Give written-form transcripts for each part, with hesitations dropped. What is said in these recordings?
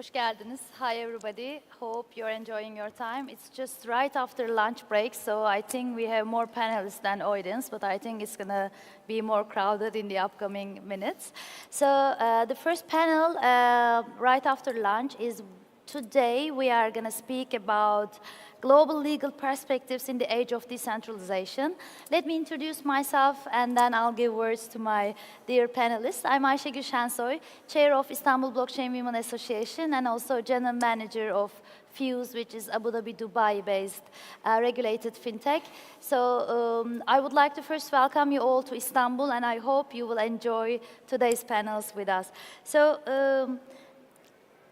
Hoş geldiniz. Hi everybody. Hope you're enjoying your time. It's just right after lunch break, so I think we have more panelists than audience, but I think it's gonna be more crowded in the upcoming minutes. So the first panel right after lunch is today we are gonna speak about global legal perspectives in the age of decentralization. Let me introduce myself and then I'll give words to my dear panelists. I'm Ayşegül Şensoy, Chair of Istanbul Blockchain Women Association and also General Manager of Fuse, which is Abu Dhabi, Dubai-based regulated fintech. So I would like to first welcome you all to Istanbul and I hope you will enjoy today's panels with us. So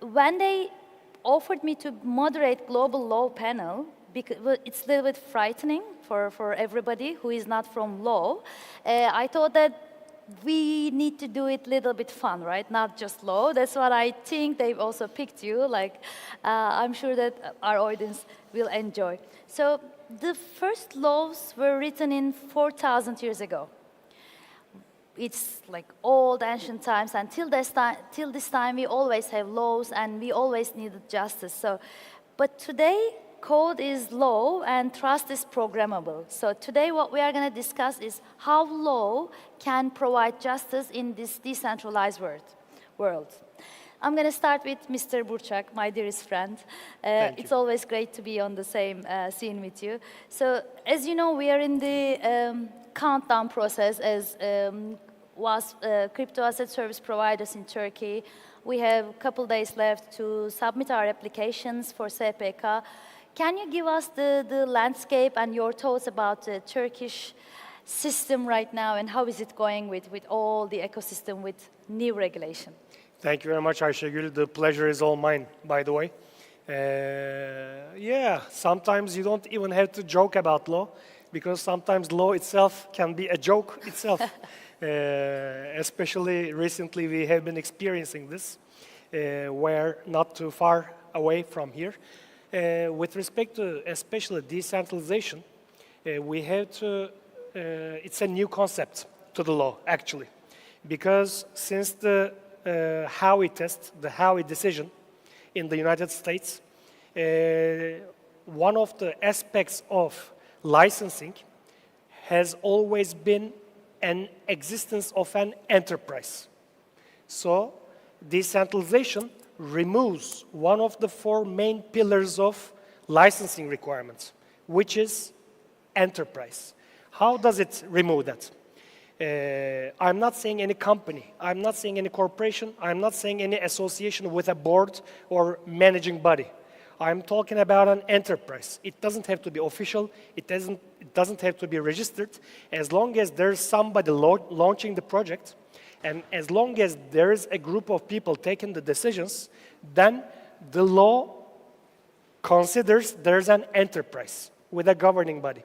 when they offered me to moderate global law panel, because it's a little bit frightening for everybody who is not from law. I thought that we need to do it a little bit fun, right? Not just law. That's what I think they've also picked you. Like, I'm sure that our audience will enjoy. So the first laws were written in 4,000 years ago. It's like old ancient times, and till this time we always have laws and we always needed justice. So, but today code is law and trust is programmable. So today what we are going to discuss is how law can provide justice in this decentralized world. I'm going to start with Mr. Burçak, my dearest friend. It's always great to be on the same scene with you. So as you know, we are in the countdown process as crypto asset service providers in Turkey. We have a couple days left to submit our applications for SPK. Can you give us the landscape and your thoughts about the Turkish system right now and how is it going with all the ecosystem with new regulation? Thank you very much, Ayşegül. The pleasure is all mine, by the way. Yeah, sometimes you don't even have to joke about law because sometimes law itself can be a joke itself. Especially recently we have been experiencing this. We're not too far away from here. With respect to especially decentralization, we have to, it's a new concept to the law actually. Because since the Howey test, the Howey decision in the United States, one of the aspects of licensing has always been an existence of an enterprise. So decentralization removes one of the four main pillars of licensing requirements, which is enterprise. How does it remove that? I'm not saying any company, I'm not saying any corporation, I'm not saying any association with a board or managing body. I'm talking about an enterprise. It doesn't have to be official, it doesn't have to be registered. As long as there's somebody launching the project, and as long as there is a group of people taking the decisions, then the law considers there's an enterprise with a governing body.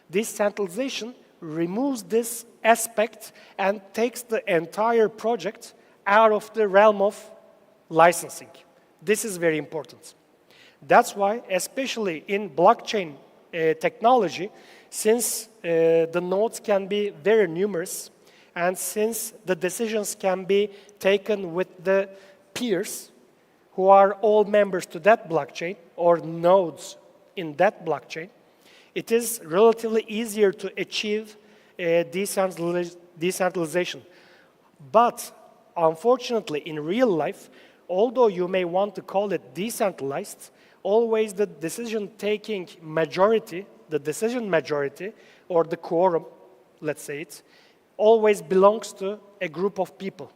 This centralization removes this aspect and takes the entire project out of the realm of licensing. This is very important. That's why, especially in blockchain technology, since the nodes can be very numerous, and since the decisions can be taken with the peers who are all members to that blockchain or nodes in that blockchain, it is relatively easier to achieve decentralization. But unfortunately, in real life, although you may want to call it decentralized, always the decision-taking majority, the decision majority, or the quorum, let's say it, always belongs to a group of people.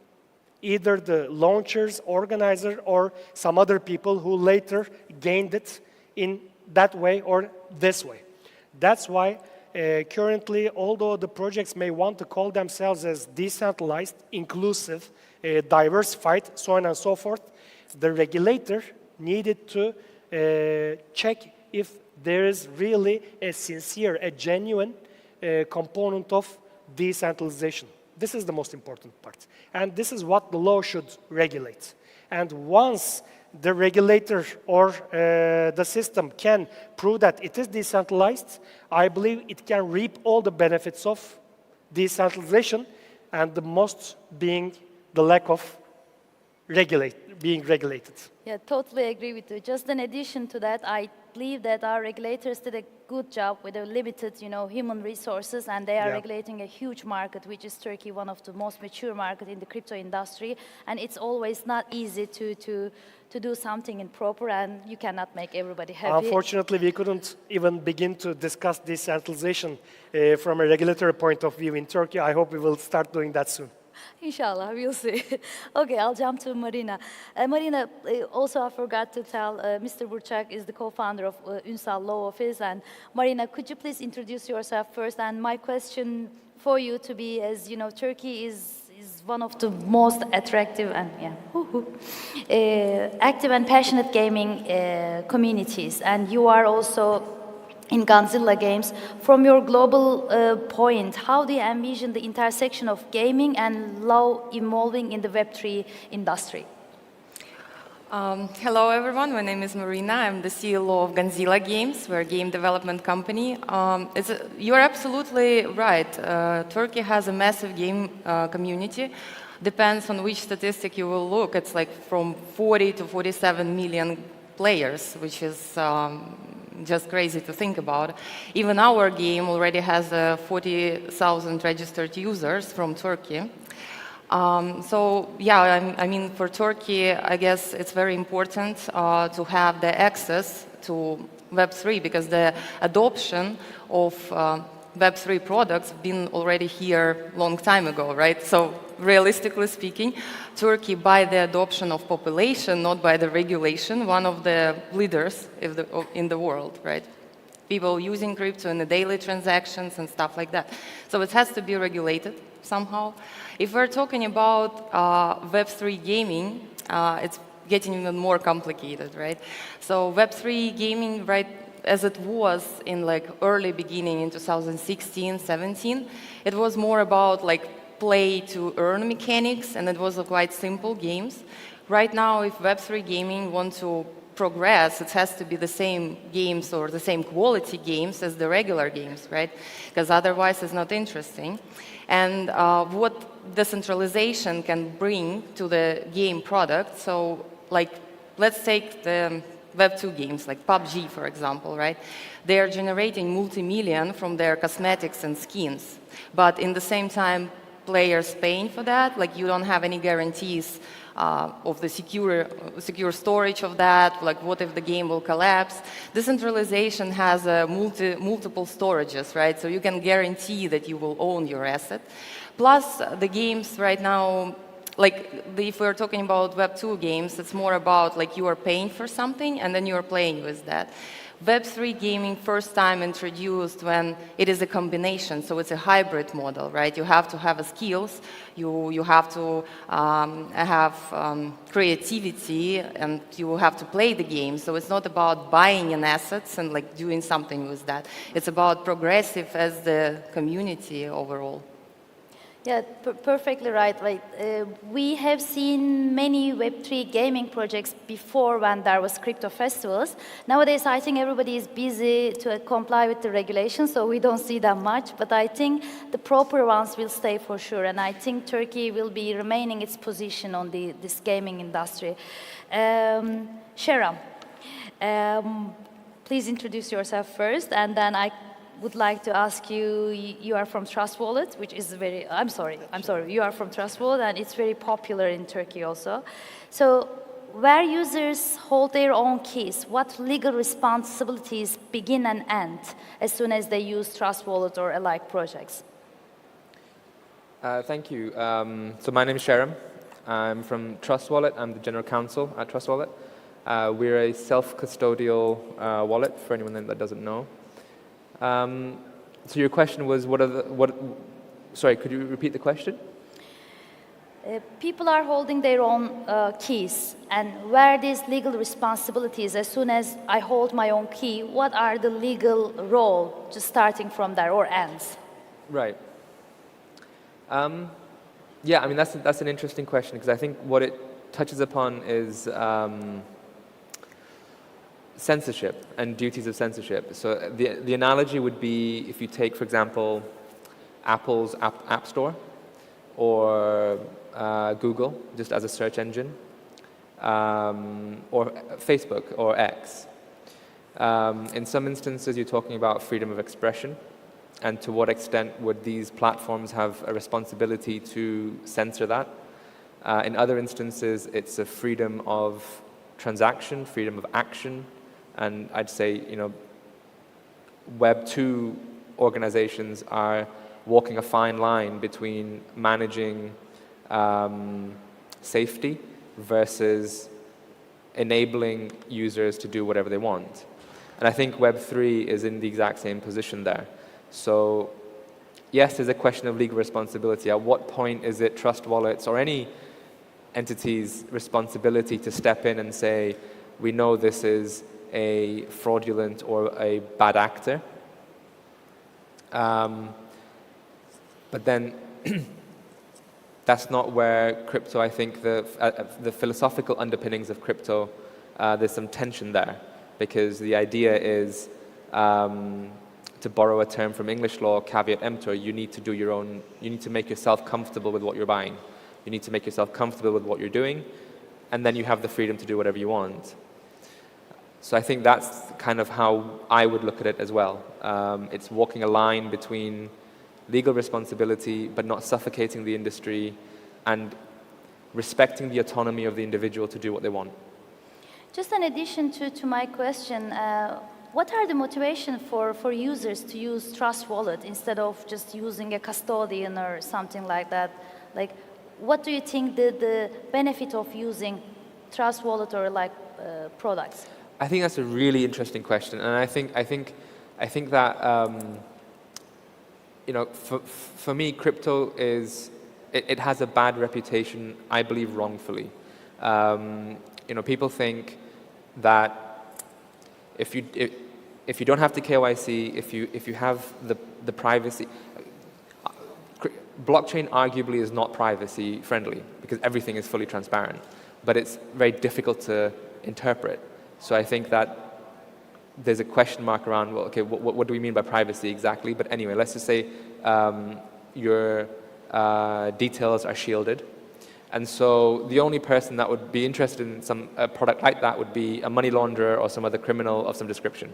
Either the launchers, organizer, or some other people who later gained it in that way or this way. That's why currently, although the projects may want to call themselves as decentralized, inclusive, diversified, so on and so forth, the regulator needed to check if there is really a sincere, a genuine component of decentralization. This is the most important part. And this is what the law should regulate. And once the regulator or the system can prove that it is decentralized, I believe it can reap all the benefits of decentralization, and the most being the lack of being regulated. Yeah, totally agree with you. Just in addition to that, I believe that our regulators did a good job with the limited, human resources, and they are regulating a huge market, which is Turkey, one of the most mature market in the crypto industry. And it's always not easy to do something in proper, and you cannot make everybody happy. Unfortunately, we couldn't even begin to discuss decentralization from a regulatory point of view in Turkey. I hope we will start doing that soon. Inshallah, we'll see. Okay, I'll jump to Marina. Marina, also I forgot to tell, Mr. Burçak is the co-founder of Ünsal Law Office. And Marina, could you please introduce yourself first? And my question for you to be, as you know, Turkey is one of the most attractive and active and passionate gaming communities. And you are also in Gunzilla games. From your global point, how do you envision the intersection of gaming and law evolving in the Web3 industry? Hello everyone, my name is Marina. I'm the CEO of Gunzilla Games. We're a game development company. You're absolutely right. Turkey has a massive game community. Depends on which statistic you will look. It's like from 40 to 47 million players, which is just crazy to think about. Even our game already has 40,000 registered users from Turkey. So yeah, I mean, for Turkey, I guess it's very important to have the access to Web3, because the adoption of Web3 products have been already here a long time ago, right? So realistically speaking, Turkey, by the adoption of population, not by the regulation, one of the leaders in the world, right? People using crypto in the daily transactions and stuff like that. So it has to be regulated somehow. If we're talking about Web3 gaming, it's getting even more complicated, right? So Web3 gaming, right, as it was in like early beginning in 2016, 17, it was more about like play to earn mechanics, and it was quite simple games. Right now, if Web3 gaming wants to progress, it has to be the same games or the same quality games as the regular games, right? Because otherwise it's not interesting. And what decentralization can bring to the game product, so like let's take the Web2 games like PUBG, for example, right? They are generating multi-million from their cosmetics and skins, but in the same time, players paying for that, like you don't have any guarantees of the secure storage of that, like what if the game will collapse. Decentralization has multiple storages, right? So you can guarantee that you will own your asset. Plus, the games right now, like if we're talking about Web2 games, it's more about like you are paying for something and then you're playing with that. Web3 gaming first time introduced when it is a combination, so it's a hybrid model, right? You have to have skills, you have to have creativity, and you have to play the game. So it's not about buying an assets and like doing something with that. It's about progressive as the community overall. Yeah, perfectly right. We have seen many Web3 gaming projects before when there was crypto festivals. Nowadays, I think everybody is busy to comply with the regulations, so we don't see that much. But I think the proper ones will stay for sure, and I think Turkey will be remaining its position on this gaming industry. Shehram, please introduce yourself first, and then I would like to ask you, you are from Trust Wallet, which is I'm sorry, you are from Trust Wallet, and it's very popular in Turkey also. So where users hold their own keys, what legal responsibilities begin and end as soon as they use Trust Wallet or alike projects? Thank you. So my name is Shehram. I'm from Trust Wallet. I'm the general counsel at Trust Wallet. We're a self-custodial wallet, for anyone that doesn't know. So your question was, sorry, could you repeat the question? People are holding their own keys, and where these legal responsibilities, as soon as I hold my own key, what are the legal role, just starting from there, or ends? Right. Yeah, I mean, that's an interesting question, because I think what it touches upon is censorship and duties of censorship. So the analogy would be if you take, for example, Apple's App Store or Google, just as a search engine. or Facebook or X. In some instances, you're talking about freedom of expression, and to what extent would these platforms have a responsibility to censor that? In other instances, it's a freedom of transaction, freedom of action, and I'd say, Web2 organizations are walking a fine line between managing safety versus enabling users to do whatever they want. And I think Web3 is in the exact same position there. So yes, there's a question of legal responsibility. At what point is it Trust Wallets or any entity's responsibility to step in and say, we know this is a fraudulent or a bad actor? But then that's not where crypto, I think, the philosophical underpinnings of crypto, there's some tension there, because the idea is, to borrow a term from English law, caveat emptor, you need to make yourself comfortable with what you're buying. You need to make yourself comfortable with what you're doing, and then you have the freedom to do whatever you want. So I think that's kind of how I would look at it as well. It's walking a line between legal responsibility, but not suffocating the industry, and respecting the autonomy of the individual to do what they want. Just in addition to my question, what are the motivation for users to use Trust Wallet instead of just using a custodian or something like that? Like, what do you think the benefit of using Trust Wallet or products? I think that's a really interesting question, and I think that for me, crypto it has a bad reputation, I believe wrongfully. People think that if you don't have the KYC, if you have the privacy, blockchain arguably is not privacy friendly because everything is fully transparent, but it's very difficult to interpret. So I think that there's a question mark around, well, okay, what do we mean by privacy exactly? But anyway, let's just say your details are shielded. And so the only person that would be interested in a product like that would be a money launderer or some other criminal of some description.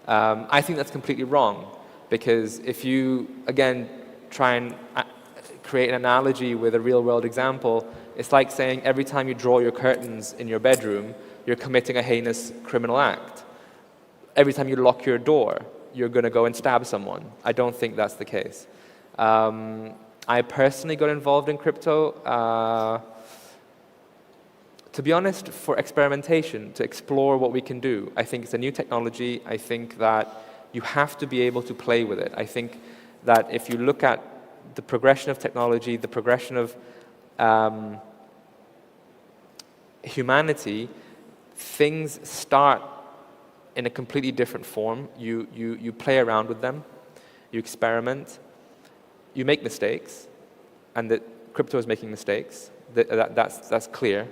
I think that's completely wrong, because if you, again, try and create an analogy with a real-world example, it's like saying every time you draw your curtains in your bedroom, you're committing a heinous criminal act. Every time you lock your door, you're going to go and stab someone. I don't think that's the case. I personally got involved in crypto, to be honest, for experimentation, to explore what we can do. I think it's a new technology. I think that you have to be able to play with it. I think that if you look at the progression of technology, the progression of humanity, things start in a completely different form. You play around with them, you experiment, you make mistakes, and that crypto is making mistakes. That's clear.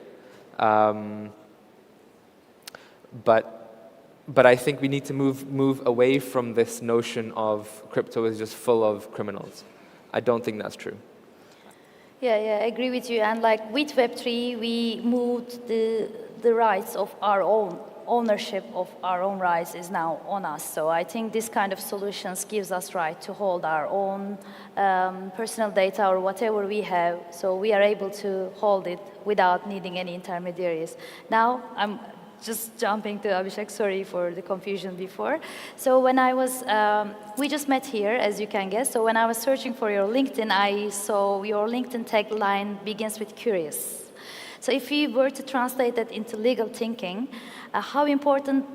But I think we need to move away from this notion of crypto is just full of criminals. I don't think that's true. Yeah, I agree with you. And with Web3, we moved the rights of our own ownership of our own rights is now on us. So I think this kind of solutions gives us right to hold our own personal data or whatever we have. So we are able to hold it without needing any intermediaries. Now I'm just jumping to Abhishek, sorry for the confusion before. So when I was, we just met here, as you can guess. So when I was searching for your LinkedIn, I saw your LinkedIn tagline begins with curious. So if you were to translate that into legal thinking, how important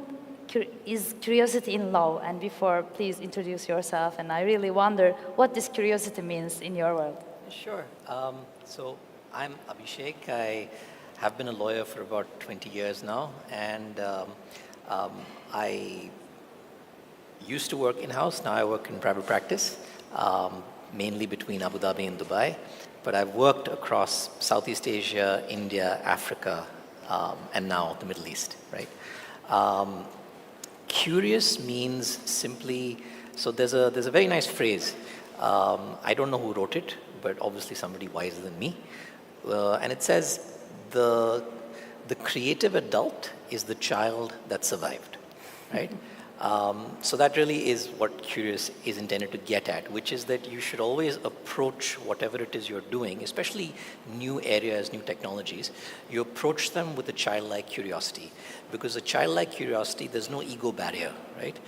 is curiosity in law? And before, please introduce yourself. And I really wonder what this curiosity means in your world. Sure. So I'm Abhishek. I have been a lawyer for about 20 years now. And I used to work in-house. Now I work in private practice, mainly between Abu Dhabi and Dubai. But I've worked across Southeast Asia, India, Africa, and now the Middle East, right? Curious means simply, so there's a very nice phrase. I don't know who wrote it, but obviously somebody wiser than me. And it says, the The creative adult is the child that survived, right? So that really is what Curious is intended to get at, which is that you should always approach whatever it is you're doing, especially new areas, new technologies, you approach them with a childlike curiosity. Because a childlike curiosity, there's no ego barrier, right?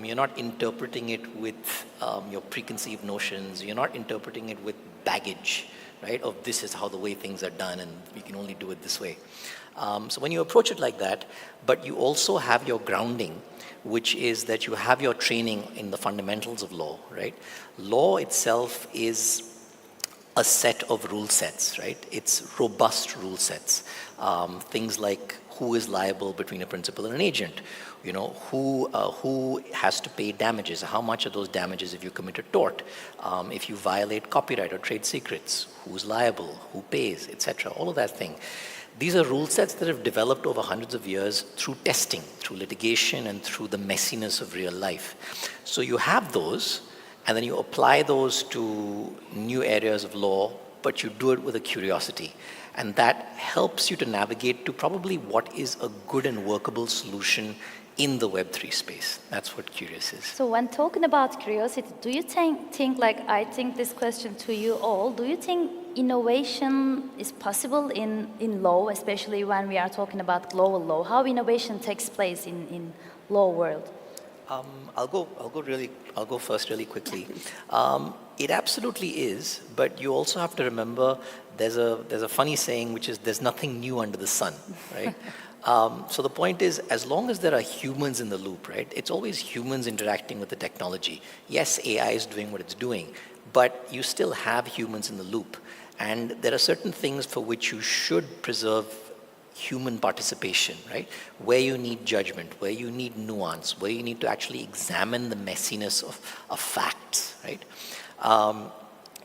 You're not interpreting it with your preconceived notions, you're not interpreting it with baggage, right? Of this is how the way things are done and we can only do it this way. So when you approach it like that, but you also have your grounding, which is that you have your training in the fundamentals of law, right? Law itself is a set of rule sets, right? It's robust rule sets. Things like who is liable between a principal and an agent, you know, who has to pay damages, how much are those damages if you commit a tort, if you violate copyright or trade secrets, who's liable, who pays, etc. All of that thing. These are rule sets that have developed over hundreds of years through testing, through litigation, and through the messiness of real life. So you have those, and then you apply those to new areas of law, but you do it with a curiosity. And that helps you to navigate to probably what is a good and workable solution in the Web3 space. That's what Curious is. So when talking about curiosity, do you think like I think this question to you all, do you think innovation is possible in law, especially when we are talking about global law? How innovation takes place in law world? I'll go first really quickly. It absolutely is, but you also have to remember there's a funny saying which is there's nothing new under the sun, right? So the point is, as long as there are humans in the loop, right? It's always humans interacting with the technology. Yes, AI is doing what it's doing, but you still have humans in the loop. And there are certain things for which you should preserve human participation, right? Where you need judgment, where you need nuance, where you need to actually examine the messiness of facts, right?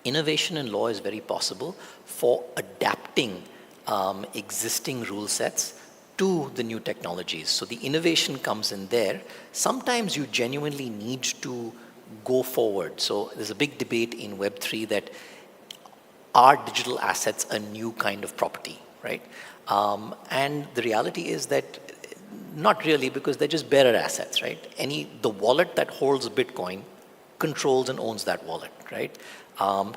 Innovation in law is very possible for adapting existing rule sets to the new technologies. So the innovation comes in there. Sometimes you genuinely need to go forward. So there's a big debate in Web3 that are digital assets a new kind of property, right? And the reality is that not really, because they're just bearer assets, right? The wallet that holds Bitcoin controls and owns that wallet, right?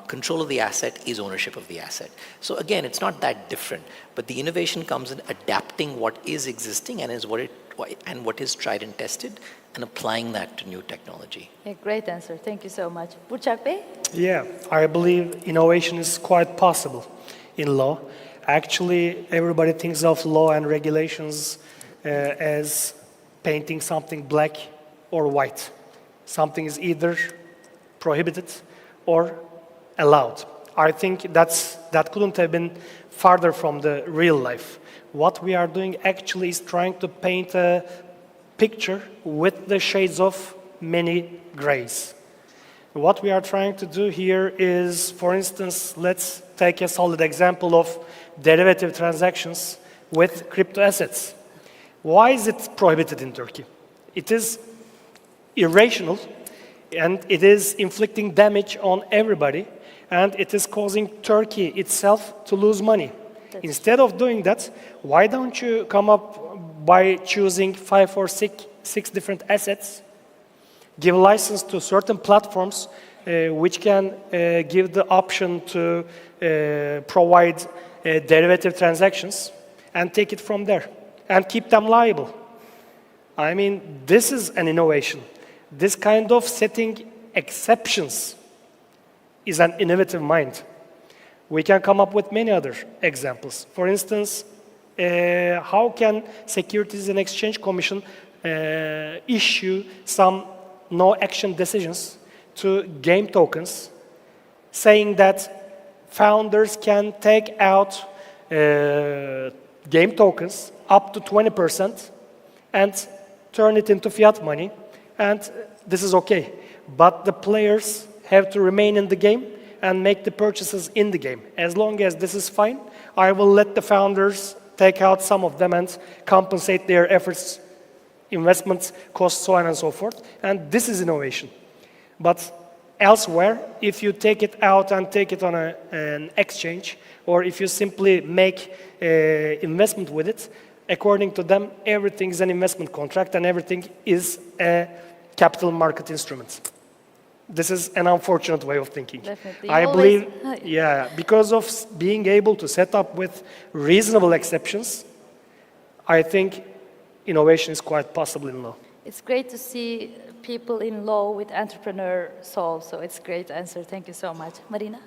Control of the asset is ownership of the asset. So again, it's not that different, but the innovation comes in adapting what is existing and what is tried and tested and applying that to new technology. Yeah, great answer. Thank you so much. Burçak Bey? Yeah, I believe innovation is quite possible in law. Actually, everybody thinks of law and regulations as painting something black or white. Something is either prohibited or allowed. I think that couldn't have been farther from the real life. What we are doing actually is trying to paint a picture with the shades of many grays. What we are trying to do here is, for instance, let's take a solid example of derivative transactions with crypto assets. Why is it prohibited in Turkey? It is irrational, and it is inflicting damage on everybody, and it is causing Turkey itself to lose money. Instead of doing that, why don't you come up by choosing 5 or 6 different assets, give a license to certain platforms which can give the option to provide derivative transactions, and take it from there and keep them liable. I mean, this is an innovation. This kind of setting exceptions is an innovative mind. We can come up with many other examples. For instance, how can Securities and Exchange Commission issue some no-action decisions to game tokens, saying that founders can take out game tokens up to 20% and turn it into fiat money, and this is okay. But the players have to remain in the game and make the purchases in the game. As long as this is fine, I will let the founders take out some of them and compensate their efforts, investments, costs, so on and so forth. And this is innovation. But Elsewhere, if you take it out and take it on an exchange, or if you simply make investment with it, according to them, everything is an investment contract and everything is a capital market instrument. This is an unfortunate way of thinking. Definitely. I Always- believe, yeah, because of being able to set up with reasonable exceptions, I think innovation is quite possible in law. It's great to see people in law with entrepreneur soul, so it's a great answer. Thank you so much. Marina?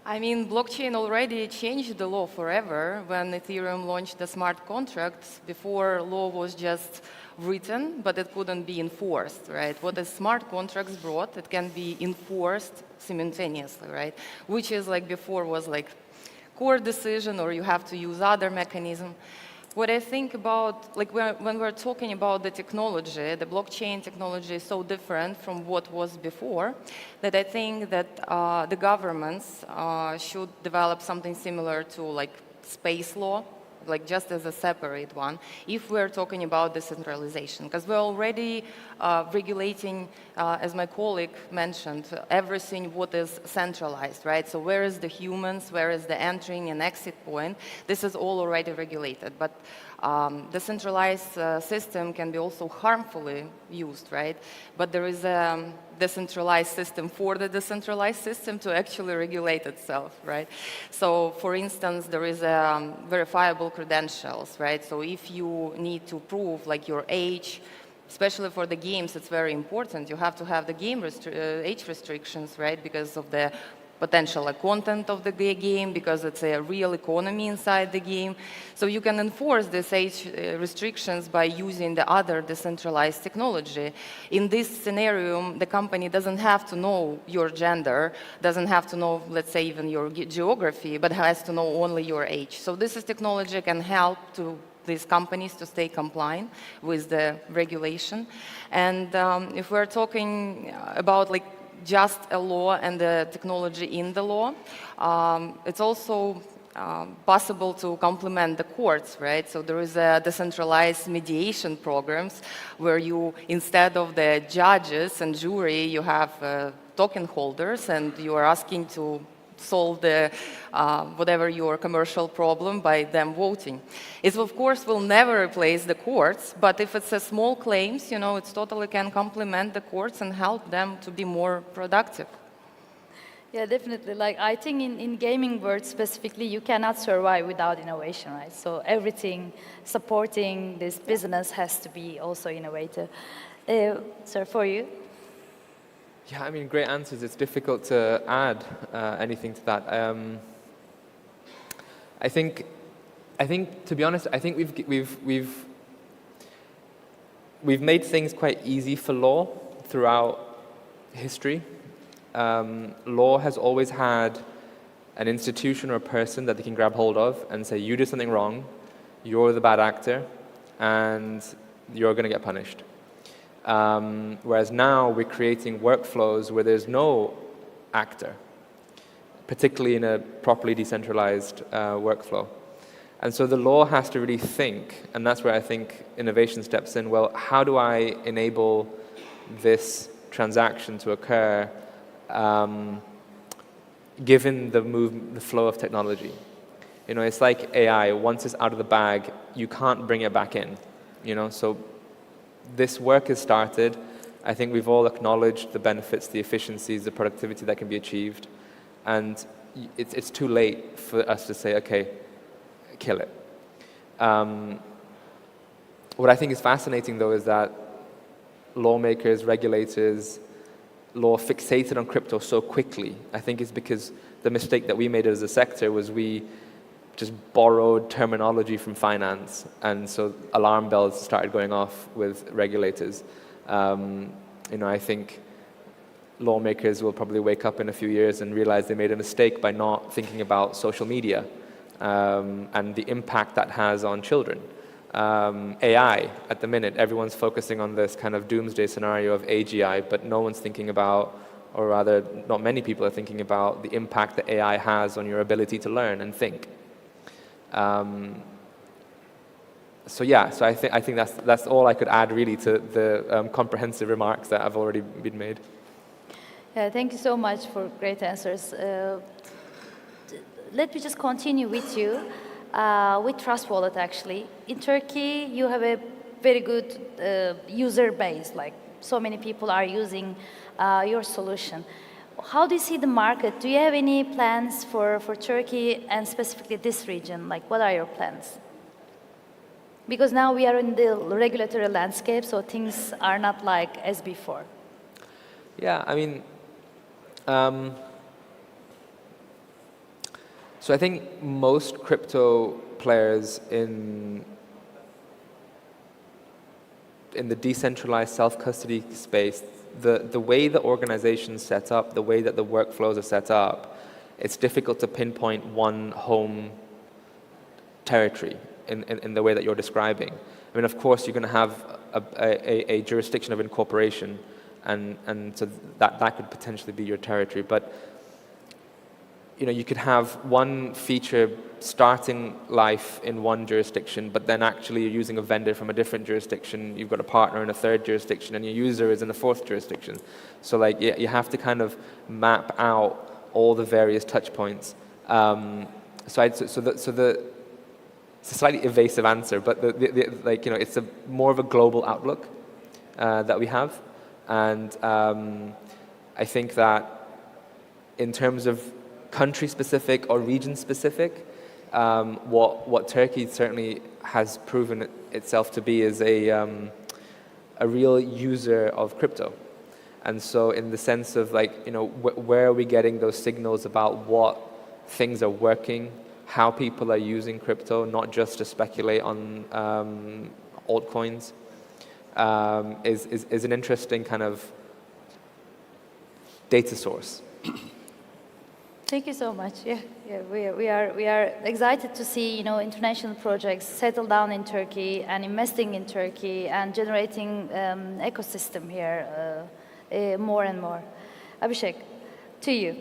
I mean, blockchain already changed the law forever when Ethereum launched the smart contracts. Before, law was just written, but it couldn't be enforced, right? What the smart contracts brought, it can be enforced simultaneously, right? Which is like before was like court decision, or you have to use other mechanism. What I think about, like when we're talking about the technology, the blockchain technology is so different from what was before, that I think that the governments should develop something similar to like space law, like just as a separate one, if we're talking about decentralization. Because we're already regulating, as my colleague mentioned, everything what is centralized, right? So where is the humans, where is the entering and exit point? This is all already regulated. But the centralized system can be also harmfully used, right? But there is a decentralized system for the decentralized system to actually regulate itself, right? So, for instance, there is verifiable credentials, right? So if you need to prove like your age, especially for the games, it's very important. You have to have the game age restrictions, right? Because of the potential content of the game, because it's a real economy inside the game. So you can enforce these age restrictions by using the other decentralized technology. In this scenario, the company doesn't have to know your gender, doesn't have to know, let's say, even your geography, but has to know only your age. So this is technology can help to these companies to stay compliant with the regulation. And if we're talking about like just a law and the technology in the law, it's also possible to complement the courts, right? So there is a decentralized mediation programs where you, instead of the judges and jury, you have token holders, and you are asking to solve the whatever your commercial problem by them voting. It of course will never replace the courts, but if it's a small claims, you know, it totally can complement the courts and help them to be more productive. Yeah, definitely. Like I think in gaming world specifically, you cannot survive without innovation, right? So everything supporting this business has to be also innovative. Sir, for you? Yeah, I mean, great answers. It's difficult to add anything to that. I think, to be honest, I think we've made things quite easy for law throughout history. Law has always had an institution or a person that they can grab hold of and say, you did something wrong, you're the bad actor, and you're going to get punished. Whereas now we're creating workflows where there's no actor, particularly in a properly decentralized workflow. And so the law has to really think, and that's where I think innovation steps in. Well, how do I enable this transaction to occur given the flow of technology? You know, it's like AI. Once it's out of the bag, you can't bring it back in. You know, so this work has started. I think we've all acknowledged the benefits, the efficiencies, the productivity that can be achieved. And it's too late for us to say, okay, kill it. What I think is fascinating, though, is that lawmakers, regulators, law fixated on crypto so quickly. I think it's because the mistake that we made as a sector was we just borrowed terminology from finance, and so alarm bells started going off with regulators. You know, I think lawmakers will probably wake up in a few years and realize they made a mistake by not thinking about social media and the impact that has on children. AI, at the minute, everyone's focusing on this kind of doomsday scenario of AGI, but no one's thinking about, or rather, not many people are thinking about the impact that AI has on your ability to learn and think. So yeah, so I think that's all I could add really to the comprehensive remarks that have already been made. Yeah, thank you so much for great answers. Let me just continue with you with Trust Wallet. Actually, in Turkey, you have a very good user base. Like so many people are using your solution. How do you see the market? Do you have any plans for Turkey and specifically this region? Like, what are your plans? Because now we are in the regulatory landscape, so things are not like as before. Yeah, I mean, so I think most crypto players in the decentralized self-custody space, the way the organization's set up, the way that the workflows are set up, it's difficult to pinpoint one home territory in the way that you're describing. I mean, of course, you're going to have a jurisdiction of incorporation, and so that could potentially be your territory. But you could have one feature starting life in one jurisdiction, but then actually you're using a vendor from a different jurisdiction. You've got a partner in a third jurisdiction, and your user is in a fourth jurisdiction. So like you have to kind of map out all the various touch points. It's a slightly evasive answer, but it's more of a global outlook that we have, and I think that in terms of country-specific or region-specific, what Turkey certainly has proven itself to be is a real user of crypto. And so in the sense of where are we getting those signals about what things are working, how people are using crypto, not just to speculate on altcoins, is an interesting kind of data source. Thank you so much. Yeah, we are excited to see international projects settle down in Turkey and investing in Turkey and generating ecosystem here more and more. Abhishek, to you.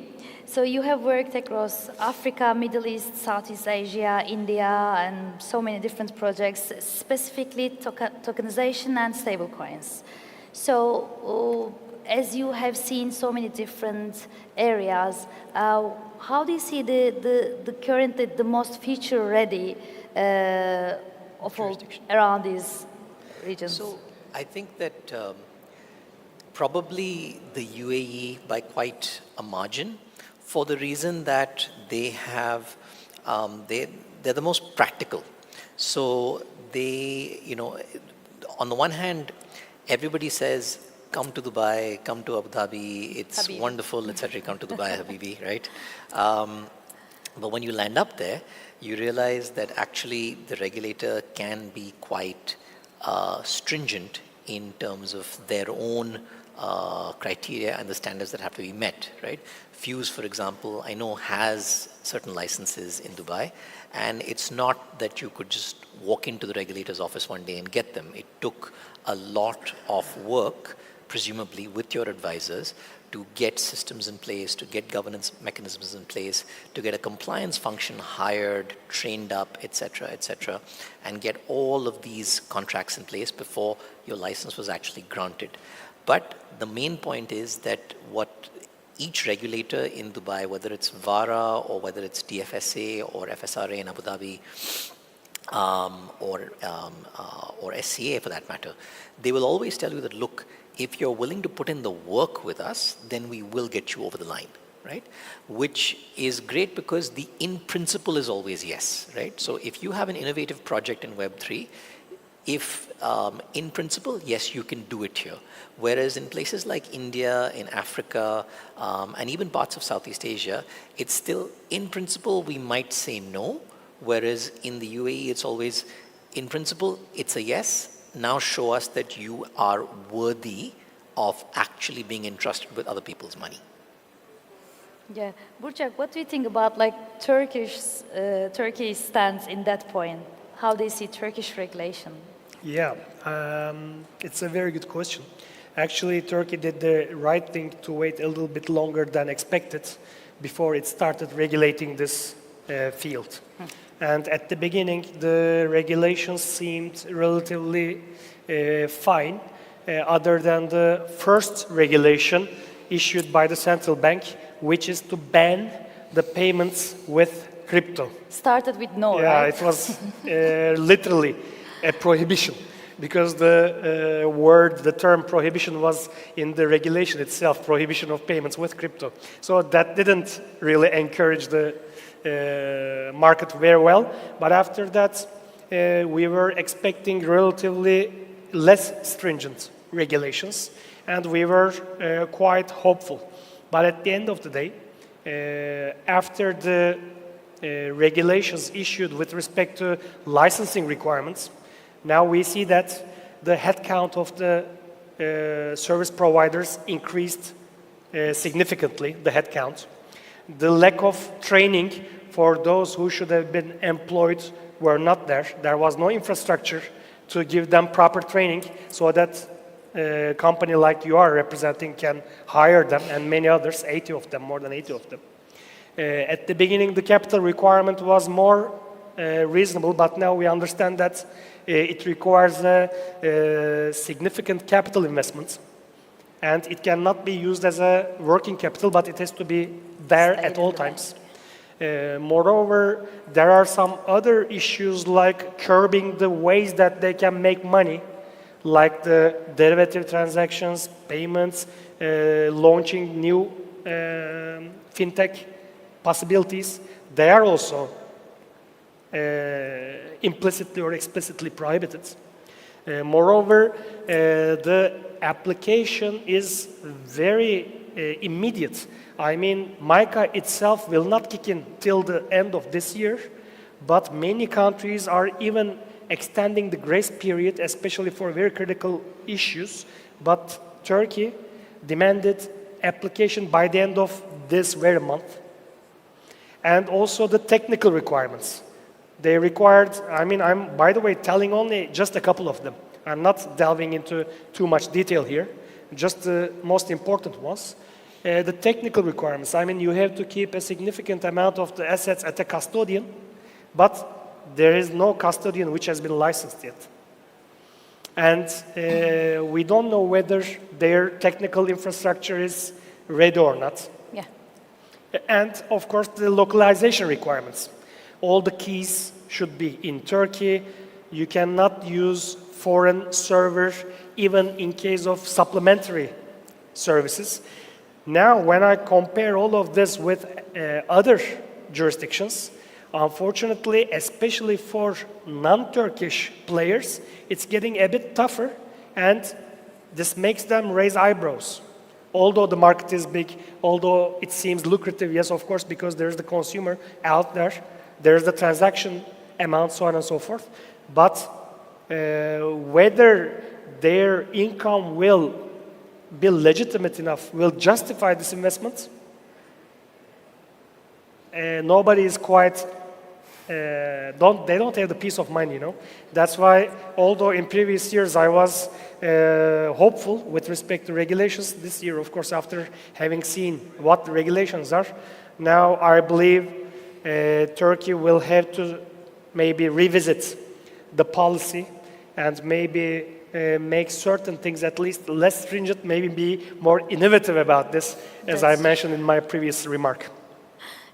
So you have worked across Africa, Middle East, Southeast Asia, India, and so many different projects, specifically tokenization and stablecoins. So as you have seen so many different areas, how do you see the currently the most future-ready of all around these regions? So I think that probably the UAE by quite a margin, for the reason that they have, they're the most practical. So they, on the one hand, everybody says, come to Dubai, come to Abu Dhabi, it's Habibi. Wonderful, etc. Come to Dubai, Habibi, right? But when you land up there, you realize that actually the regulator can be quite stringent in terms of their own criteria and the standards that have to be met, right? Fuse, for example, I know has certain licenses in Dubai, and it's not that you could just walk into the regulator's office one day and get them. It took a lot of work, presumably with your advisors, to get systems in place, to get governance mechanisms in place, to get a compliance function hired, trained up, etc., and get all of these contracts in place before your license was actually granted. But the main point is that what each regulator in Dubai, whether it's VARA or whether it's DFSA or FSRA in Abu Dhabi, or SCA for that matter, they will always tell you that, look, if you're willing to put in the work with us, then we will get you over the line, right? Which is great because the in principle is always yes, right? So if you have an innovative project in Web3, if in principle, yes, you can do it here. Whereas in places like India, in Africa, and even parts of Southeast Asia, it's still, in principle, we might say no. Whereas in the UAE, it's always, in principle, it's a yes. Now show us that you are worthy of actually being entrusted with other people's money. Yeah, Burçak, what do you think about Turkey's stance in that point? How do you see Turkish regulation? Yeah, it's a very good question. Actually, Turkey did the right thing to wait a little bit longer than expected before it started regulating this field. And at the beginning, the regulations seemed relatively fine, other than the first regulation issued by the central bank, which is to ban the payments with crypto. Started with no, Yeah, right? it was literally a prohibition because the term prohibition was in the regulation itself, prohibition of payments with crypto. So that didn't really encourage the market very well. But after that, we were expecting relatively less stringent regulations, and we were quite hopeful. But at the end of the day, after the regulations issued with respect to licensing requirements, now we see that the headcount of the service providers increased significantly, the headcount. The lack of training for those who should have been employed were not there. There was no infrastructure to give them proper training so that a company like you are representing can hire them, and many others, 80 of them, more than 80 of them. At the beginning, the capital requirement was more reasonable, but now we understand that it requires significant capital investments, and it cannot be used as a working capital, but it has to be there at all times. Moreover, there are some other issues like curbing the ways that they can make money, like the derivative transactions, payments, launching new fintech possibilities. They are also implicitly or explicitly prohibited. Moreover, the application is very immediate. I mean, MiCA itself will not kick in till the end of this year, but many countries are even extending the grace period, especially for very critical issues. But Turkey demanded application by the end of this very month. And also the technical requirements. They required, I mean, I'm, by the way, telling only just a couple of them. I'm not delving into too much detail here, just the most important ones. The technical requirements, I mean, you have to keep a significant amount of the assets at a custodian, but there is no custodian which has been licensed yet. And we don't know whether their technical infrastructure is ready or not. Yeah. And of course, the localization requirements. All the keys should be in Turkey. You cannot use foreign servers, even in case of supplementary services. Now, when I compare all of this with other jurisdictions, unfortunately, especially for non-Turkish players, it's getting a bit tougher, and this makes them raise eyebrows. Although the market is big, although it seems lucrative, yes, of course, because there's the consumer out there, there's the transaction amount, so on and so forth. But whether their income will be legitimate enough, will justify this investment, nobody is quite, they don't have the peace of mind, you know. That's why, although in previous years I was hopeful with respect to regulations, this year, of course, after having seen what the regulations are, now I believe Turkey will have to maybe revisit the policy and maybe make certain things at least less stringent, maybe be more innovative about this, as I mentioned in my previous remark.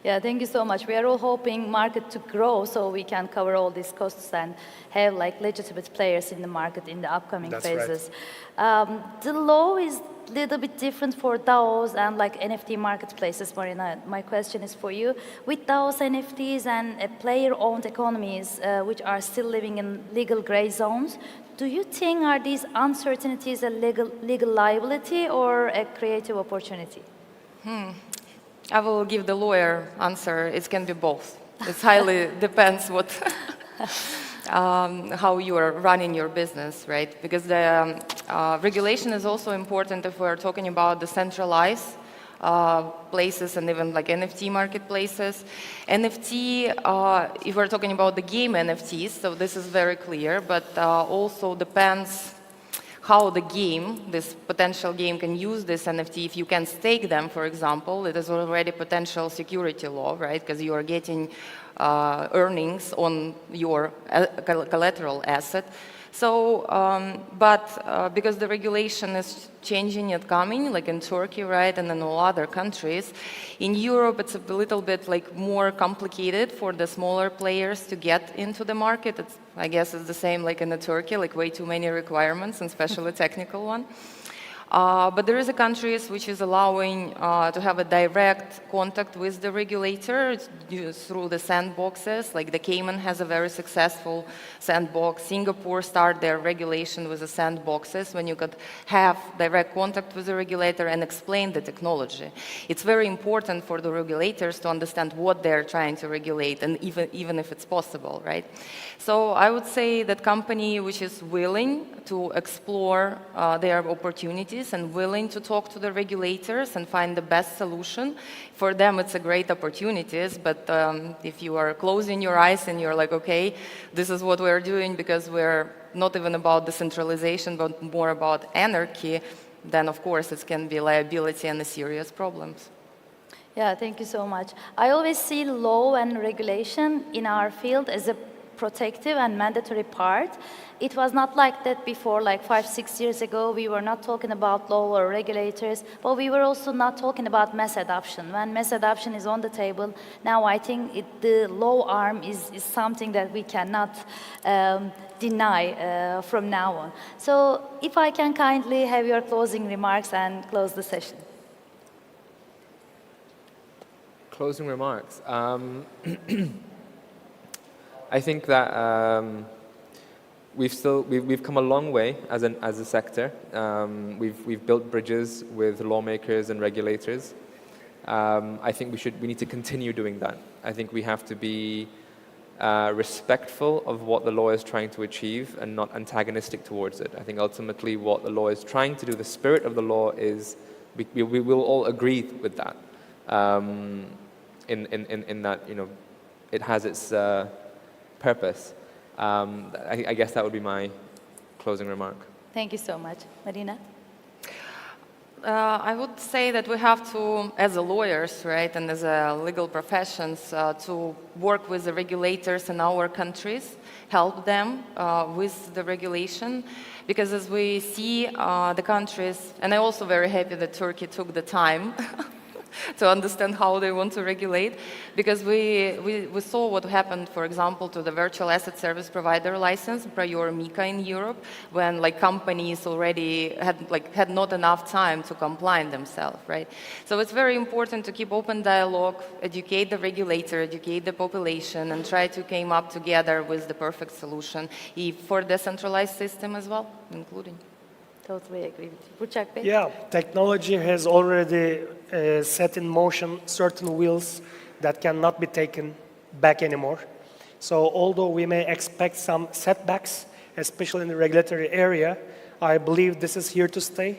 Yeah, thank you so much. We are all hoping market to grow so we can cover all these costs and have like legitimate players in the market in the upcoming phases. Right. The law is a little bit different for DAOs and like NFT marketplaces, Marina. My question is for you. With DAOs, NFTs, and player-owned economies, which are still living in legal gray zones, do you think are these uncertainties a legal liability or a creative opportunity? I will give the lawyer answer. It can be both. It highly depends what, how you are running your business, right? Because the regulation is also important if we're talking about the centralized places and even like NFT marketplaces. NFT, if we're talking about the game NFTs, so this is very clear, but also depends how the game, this potential game, can use this NFT. If you can stake them, for example, it is already potential security law, right? Because you are getting earnings on your collateral asset. So, because the regulation is changing and coming, like in Turkey, right, and in all other countries, in Europe it's a little bit like more complicated for the smaller players to get into the market. I guess it's the same like in Turkey, like way too many requirements, and especially a technical one. But there is a countries which is allowing to have a direct contact with the regulator through the sandboxes. Like the Cayman has a very successful sandbox. Singapore started their regulation with the sandboxes when you could have direct contact with the regulator and explain the technology. It's very important for the regulators to understand what they're trying to regulate, and even if it's possible, right? So I would say that company which is willing to explore their opportunities and willing to talk to the regulators and find the best solution, for them it's a great opportunities. But if you are closing your eyes and you're like, okay, this is what we're doing because we're not even about decentralization, but more about anarchy, then of course it can be liability and serious problems. Yeah, thank you so much. I always see law and regulation in our field as a protective and mandatory part. It was not like that before, like 5-6 years ago. We were not talking about law or regulators, but we were also not talking about mass adoption. When mass adoption is on the table, now I think the law arm is something that we cannot deny from now on. So if I can kindly have your closing remarks and close the session. Closing remarks. I think that we've come a long way as a sector. We've built bridges with lawmakers and regulators. I think we need to continue doing that. I think we have to be respectful of what the law is trying to achieve and not antagonistic towards it. I think ultimately what the law is trying to do, the spirit of the law is, we will all agree with that. In that, you know, it has its purpose. I guess that would be my closing remark. Thank you so much. Marina? I would say that we have to, as lawyers, right, and as legal professions, to work with the regulators in our countries, help them with the regulation, because as we see the countries, and I'm also very happy that Turkey took the time to understand how they want to regulate, because we saw what happened, for example, to the virtual asset service provider license, prior MiCA in Europe, when like companies already had not enough time to comply themselves, right? So it's very important to keep open dialogue, educate the regulator, educate the population, and try to come up together with the perfect solution for decentralized system as well, including. Totally agree with you. Burçak Bey? Yeah, technology has already set in motion certain wheels that cannot be taken back anymore. So although we may expect some setbacks, especially in the regulatory area, I believe this is here to stay.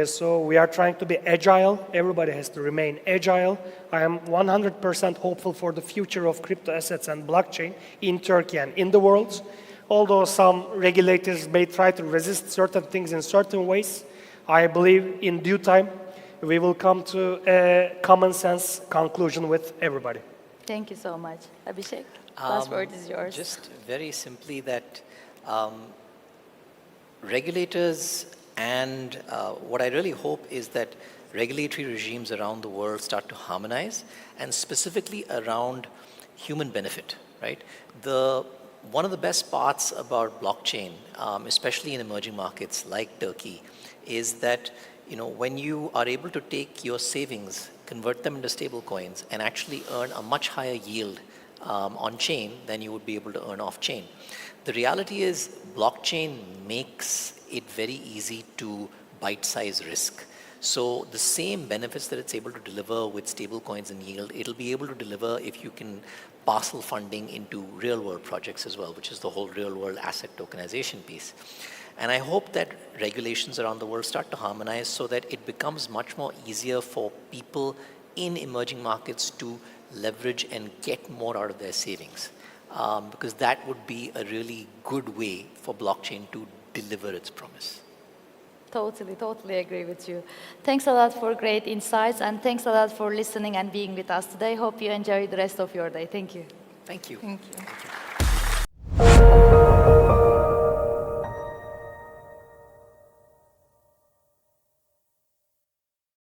So we are trying to be agile. Everybody has to remain agile. I am 100% hopeful for the future of crypto assets and blockchain in Turkey and in the world. Although some regulators may try to resist certain things in certain ways, I believe in due time we will come to a common sense conclusion with everybody. Thank you so much. Abhishek, last word is yours. Just very simply that regulators and what I really hope is that regulatory regimes around the world start to harmonize, and specifically around human benefit, right? One of the best parts about blockchain, especially in emerging markets like Turkey, is that when you are able to take your savings, convert them into stable coins, and actually earn a much higher yield on chain than you would be able to earn off chain. The reality is blockchain makes it very easy to bite-size risk. So the same benefits that it's able to deliver with stable coins and yield, it'll be able to deliver if you can parcel funding into real-world projects as well, which is the whole real-world asset tokenization piece. And I hope that regulations around the world start to harmonize so that it becomes much more easier for people in emerging markets to leverage and get more out of their savings. Because that would be a really good way for blockchain to deliver its promise. Totally agree with you. Thanks a lot for great insights, and thanks a lot for listening and being with us today. Hope you enjoy the rest of your day. Thank you. Thank you. Thank you. Thank you.